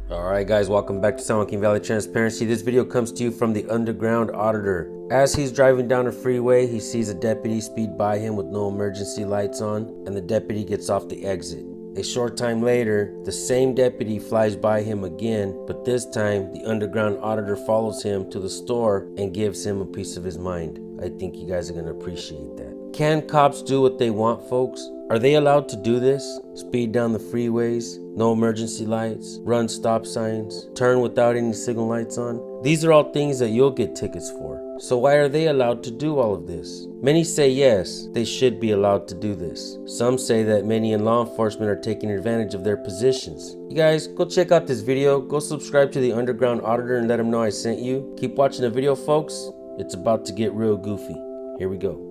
Alright guys, welcome back to San Joaquin Valley Transparency. This video comes to you from the underground auditor. As he's driving down a freeway, he sees a deputy speed by him with no emergency lights on, and the deputy gets off the exit. A short time later, the same deputy flies by him again, but this time the underground auditor follows him to the store and gives him a piece of his mind. I think you guys are going to appreciate that. Can cops do what they want, folks? Are they allowed to do this? Speed down the freeways, no emergency lights, run stop signs, turn without any signal lights on? These are all things that you'll get tickets for. So why are they allowed to do all of this? Many say yes, they should be allowed to do this. Some say that many in law enforcement are taking advantage of their positions. You guys, go check out this video, go subscribe to the Underground Auditor and let them know I sent you. Keep watching the video, folks. It's about to get real goofy. Here we go.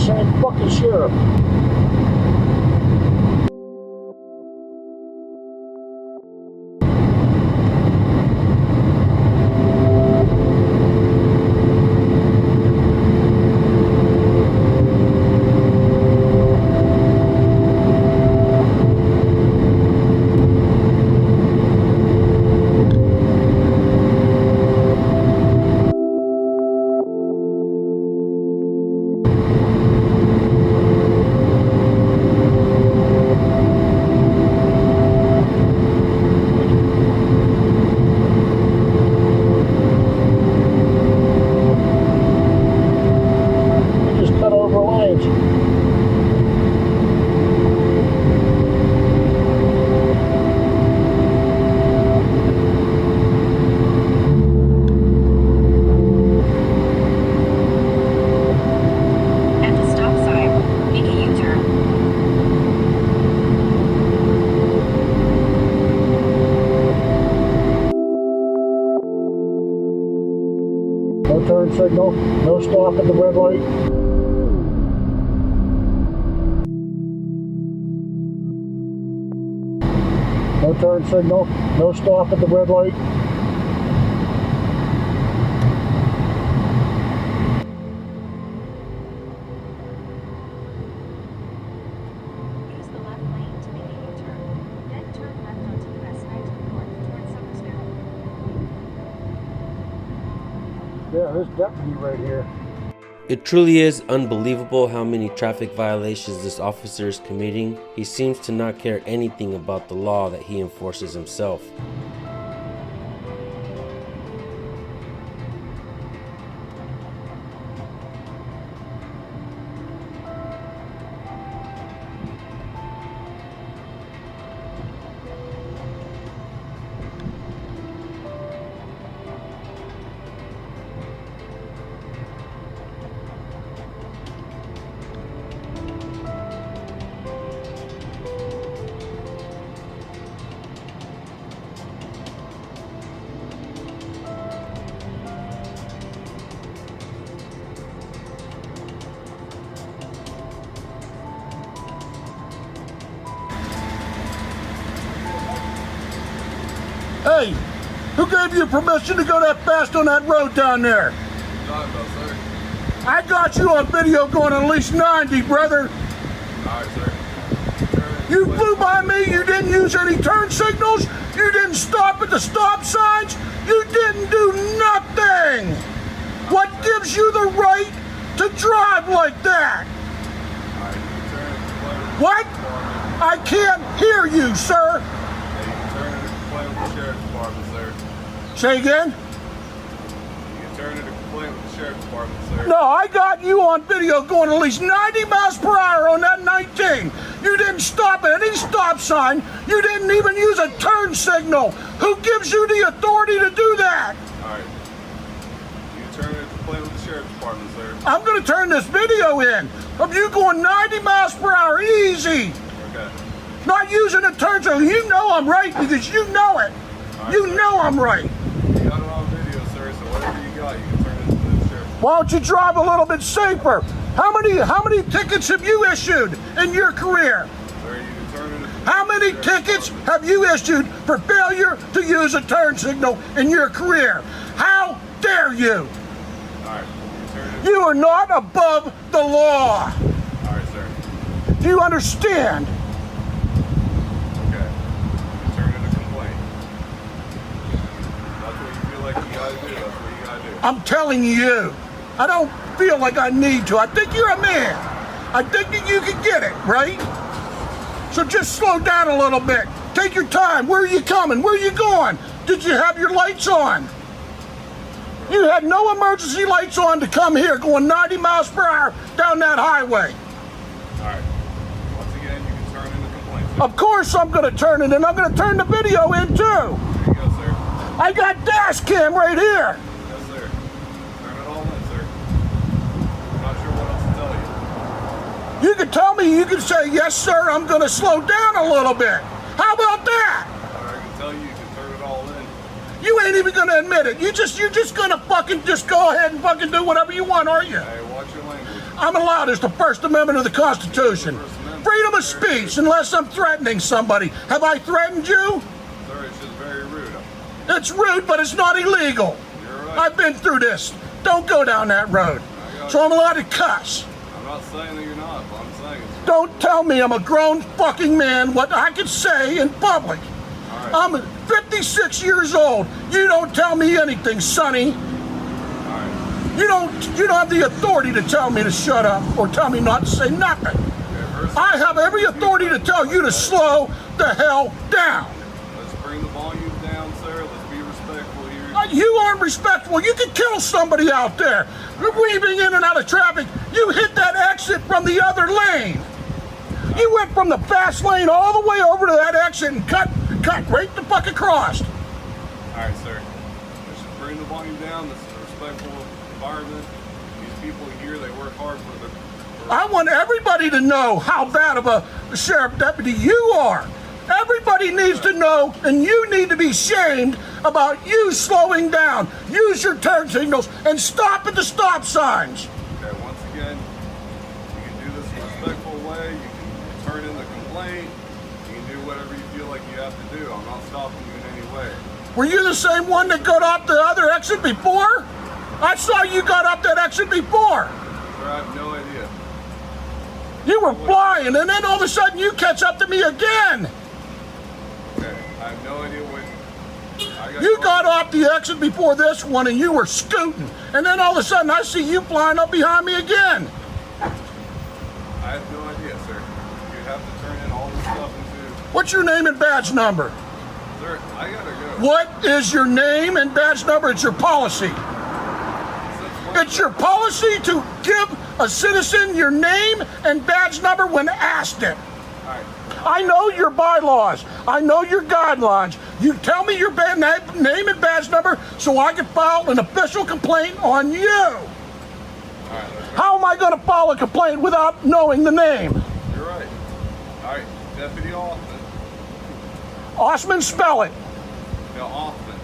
Same fucking sheriff. No turn signal, no stop at the red light. No turn signal, no stop at the red light. Use the left lane to make a U-turn. Then turn left onto US 19 north towards Socrates Note. Yeah, there's deputy right here. It truly is unbelievable how many traffic violations this officer is committing. He seems to not care anything about the law that he enforces himself. Hey, who gave you permission to go that fast on that road down there? Talking about, sir. I got you on video going at least 90, brother. All right, sir. You flew by me, you didn't use any turn signals, you didn't stop at the stop signs, you didn't do nothing. What gives you the right to drive like that? All right, you can turn and complain with the What? department. I can't hear you, sir. Hey, you can turn and complain with the sheriff's department, sir. Say again? You can turn and complain with the sheriff's department, sir. No, I got you on video going at least 90 miles per hour on that 19. You didn't stop at any stop sign. You didn't even use a turn signal. Who gives you the authority to do that? All right. You can turn and complain with the sheriff's department, sir. I'm going to turn this video in of you going 90 miles per hour easy. Okay. Not using a turn signal. You know I'm right because you know it. Right, You sir. know I'm right. You got it on video, sir, so whatever you got, you can turn it into the sheriff's. Why don't you drive a little bit safer? How many tickets have you issued in your career? Sir, you can turn it into How many the sheriff's tickets department. have you issued for failure to use a turn signal in your career? How dare you? All right. You can turn it. You are not above the law. All right, sir. Do you understand? Okay. You can turn it into complaint. I'm telling you. I don't feel like I need to. I think you're a man. I think that you can get it, right? So just slow down a little bit. Take your time. Where are you coming? Where are you going? Did you have your lights on? You had no emergency lights on to come here going 90 miles per hour down that highway. All right. Once again, you can turn in the complaint, sir. Of course I'm going to turn it in. I'm going to turn the video in too. There you go, sir. I got dash cam right here. Yes, sir. Turn it all in, sir. I'm not sure what else to tell you. You can tell me, you can say, yes, sir, I'm going to slow down a little bit. How about that? Or I can tell you, you can turn it all in. You ain't even going to admit it. You're just going to fucking just go ahead and fucking do whatever you want, aren't you? Hey, watch your language. I'm allowed. It's the First Amendment of the Constitution. Freedom of speech, unless I'm threatening somebody. Have I threatened you? Sir, it's just very rude. It's rude, but it's not illegal. You're right. I've been through this. Don't go down that road. So I'm allowed to cuss. I'm not saying that you're not, but I'm saying it's... Don't tell me I'm a grown fucking man what I can say in public. All right. I'm 56 years old. You don't tell me anything, Sonny. All right. You don't have the authority to tell me to shut up or tell me not to say nothing. Okay, first, I have every authority to tell you to slow the hell down. let's bring the volume down, sir. Let's be respectful here. You aren't respectful. You could kill somebody out there. Weaving in and out of traffic. You hit that exit from the other lane. You went from the fast lane all the way over to that exit and cut right the fuck across. All right, sir. Let's just bring the volume down. This is a respectful environment. These people here, they work hard for their... I want everybody to know how bad of a sheriff deputy you are. Everybody needs to know, and you need to be shamed about you slowing down. Use your turn signals and stop at the stop signs. Okay, once again, you can do this in a respectful way. You can turn in the complaint. You can do whatever you feel like you have to do. I'm not stopping you in any way. Were you the same one that got off the other exit before? I saw you got off that exit before. Sir, I have no idea. You were flying, and then all of a sudden you catch up to me again. Okay, I have no idea what... You got off the exit before this one, and you were scooting. And then all of a sudden I see you flying up behind me again. I have no idea, sir. You have to turn in all this stuff into... What's your name and badge number? Sir, I gotta go. What is your name and badge number? It's your policy. It's your policy to give a citizen your name and badge number when asked it. All right. I know your bylaws. I know your guidelines. You tell me your name and badge number so I can file an official complaint on you. All right, How am I going to file a complaint without knowing the name? you're right. All right, Deputy Hoffman. Osman, spell it. No, Hoffman.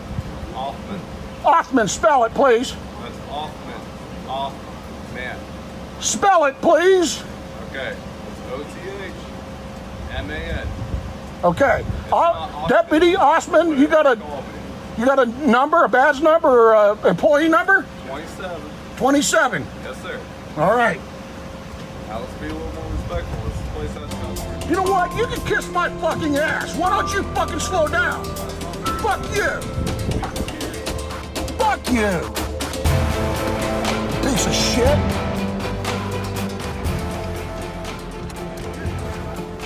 Hoffman. Osman, spell it, please. That's Hoffman. Hoffman. Spell it, please. Okay. It's O-T-H-M-A-N. Okay. Osman. Deputy Osman, you got a number, a badge number, or a employee number? 27. 27. Yes, sir. All right. Now let's be a little more respectful. This is a place that's customers. You know what? You can kiss my fucking ass. Why don't you fucking slow down? Fuck you. Fuck you. Piece of shit.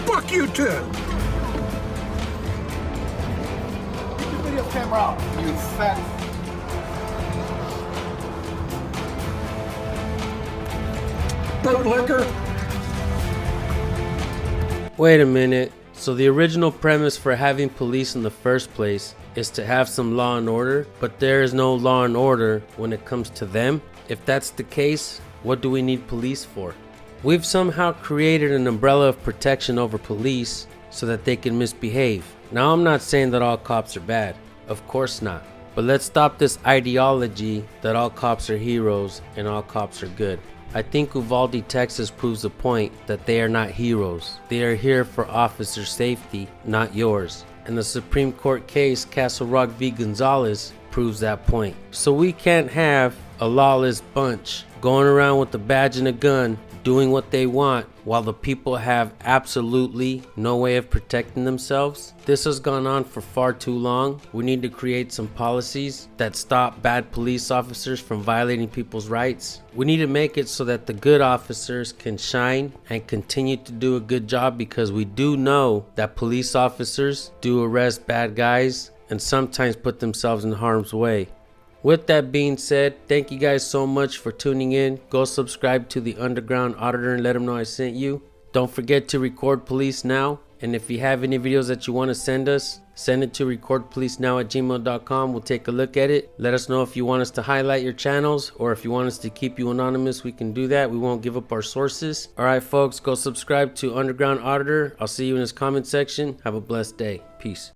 Fuck you too. Get your video camera out, you fat. Bootlicker. Wait a minute. So the original premise for having police in the first place is to have some law and order, but there is no law and order when it comes to them? If that's the case, what do we need police for? We've somehow created an umbrella of protection over police so that they can misbehave. Now, I'm not saying that all cops are bad. Of course not. But let's stop this ideology that all cops are heroes and all cops are good. I think Uvalde, Texas proves the point that they are not heroes. They are here for officer safety, not yours. And the Supreme Court case Castle Rock v. Gonzalez proves that point. So we can't have a lawless bunch going around with a badge and a gun doing what they want while the people have absolutely no way of protecting themselves. This has gone on for far too long. We need to create some policies that stop bad police officers from violating people's rights. We need to make it so that the good officers can shine and continue to do a good job, because we do know that police officers do arrest bad guys and sometimes put themselves in harm's way. With that being said, thank you guys so much for tuning in. Go subscribe to the Underground Auditor and let them know I sent you. Don't forget to record police now. And if you have any videos that you want to send us, send it to recordpolicenow@gmail.com. We'll take a look at it. Let us know if you want us to highlight your channels, or if you want us to keep you anonymous, we can do that. We won't give up our sources. Alright folks, go subscribe to Underground Auditor. I'll see you in his comment section. Have a blessed day. Peace.